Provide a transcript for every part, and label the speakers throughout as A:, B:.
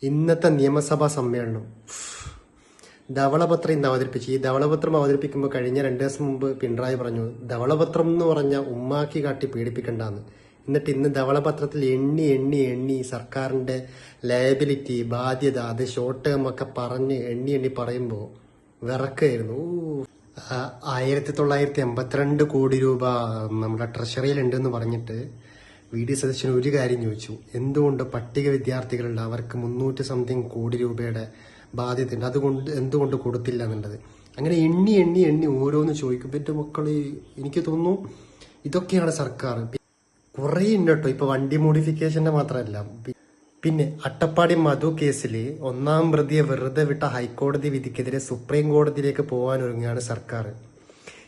A: ഇന്നത്തെ നിയമസഭാ സമ്മേളനം ധവളപത്രം ഇന്ന് അവതരിപ്പിച്ചു. ഈ ധവളപത്രം അവതരിപ്പിക്കുമ്പോൾ കഴിഞ്ഞ 2 ദിവസം മുമ്പ് പിണറായി പറഞ്ഞു ധവളപത്രം എന്ന് പറഞ്ഞ ഉമ്മാക്കി കാട്ടി പീഡിപ്പിക്കണ്ടെന്ന്. എന്നിട്ട് ഇന്ന് ധവളപത്രത്തിൽ എണ്ണി എണ്ണി എണ്ണി സർക്കാരിന്റെ ലയബിലിറ്റി, ബാധ്യത, അത് ഷോർട്ട് ടേം ഒക്കെ പറഞ്ഞ് എണ്ണി എണ്ണി പറയുമ്പോൾ വിറക്കായിരുന്നു. 1982 കോടി രൂപ നമ്മുടെ ട്രഷറിയിൽ ഉണ്ടെന്ന് പറഞ്ഞിട്ട് വി.ഡി. സതീശൻ ഒരു കാര്യം ചോദിച്ചു, എന്തുകൊണ്ട് പട്ടിക വിദ്യാർത്ഥികളുണ്ട്, അവർക്ക് 300 സംതിങ് കോടി രൂപയുടെ ബാധ്യതയുണ്ട്, അതുകൊണ്ട് എന്തുകൊണ്ട് കൊടുത്തില്ല എന്നുള്ളത്. അങ്ങനെ എണ്ണി എണ്ണി എണ്ണി ഓരോന്ന് ചോദിക്കും. എൻ്റെ മക്കള് എനിക്ക് തോന്നുന്നു ഇതൊക്കെയാണ് സർക്കാർ. കുറേ ഉണ്ട് കേട്ടോ. ഇപ്പൊ വണ്ടി മോഡിഫിക്കേഷന്റെ മാത്രമല്ല, പിന്നെ അട്ടപ്പാടി മധു കേസിൽ 1-ാം പ്രതിയെ വെറുതെ വിട്ട ഹൈക്കോടതി വിധിക്കെതിരെ സുപ്രീം കോടതിയിലേക്ക് പോകാനൊരുങ്ങുകയാണ് സർക്കാർ.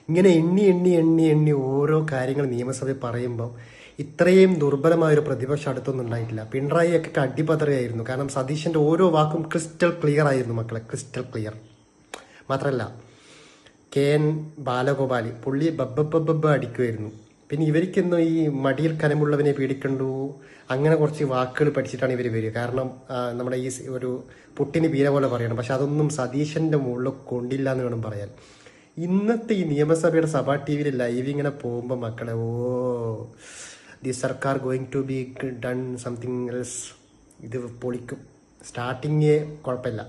A: ഇങ്ങനെ എണ്ണി എണ്ണി എണ്ണി എണ്ണി ഓരോ കാര്യങ്ങൾ നിയമസഭയിൽ പറയുമ്പോൾ ഇത്രയും ദുർബലമായൊരു പ്രതിപക്ഷം അടുത്തൊന്നും ഉണ്ടായിട്ടില്ല. പിണറായിയൊക്കെ അടിപതറിയായിരുന്നു. കാരണം സതീശന്റെ ഓരോ വാക്കും ക്രിസ്റ്റൽ ക്ലിയർ ആയിരുന്നു മക്കളെ, ക്രിസ്റ്റൽ ക്ലിയർ. മാത്രമല്ല KN ബാലഗോപാൽ പുള്ളി ബബ്ബ അടിക്കുമായിരുന്നു. പിന്നെ ഇവർക്കൊന്നും ഈ മടിയിൽ കനമുള്ളവനെ പേടിക്കണ്ടു അങ്ങനെ കുറച്ച് വാക്കുകൾ പഠിച്ചിട്ടാണ് ഇവർ വരിക. കാരണം നമ്മുടെ ഈ ഒരു പുട്ടിന് പീര പോലെ പറയണം. പക്ഷെ അതൊന്നും സതീശന്റെ മുകളിൽ കൊണ്ടില്ല എന്ന് വേണം പറയാൻ. ഇന്നത്തെ ഈ നിയമസഭയുടെ സഭാ TV ലൈവ് ഇങ്ങനെ പോകുമ്പോൾ മക്കളെ the Sarkar going to be done something else. ഇത് പൊളിക്കും. സ്റ്റാർട്ടിങ് കുഴപ്പമില്ല.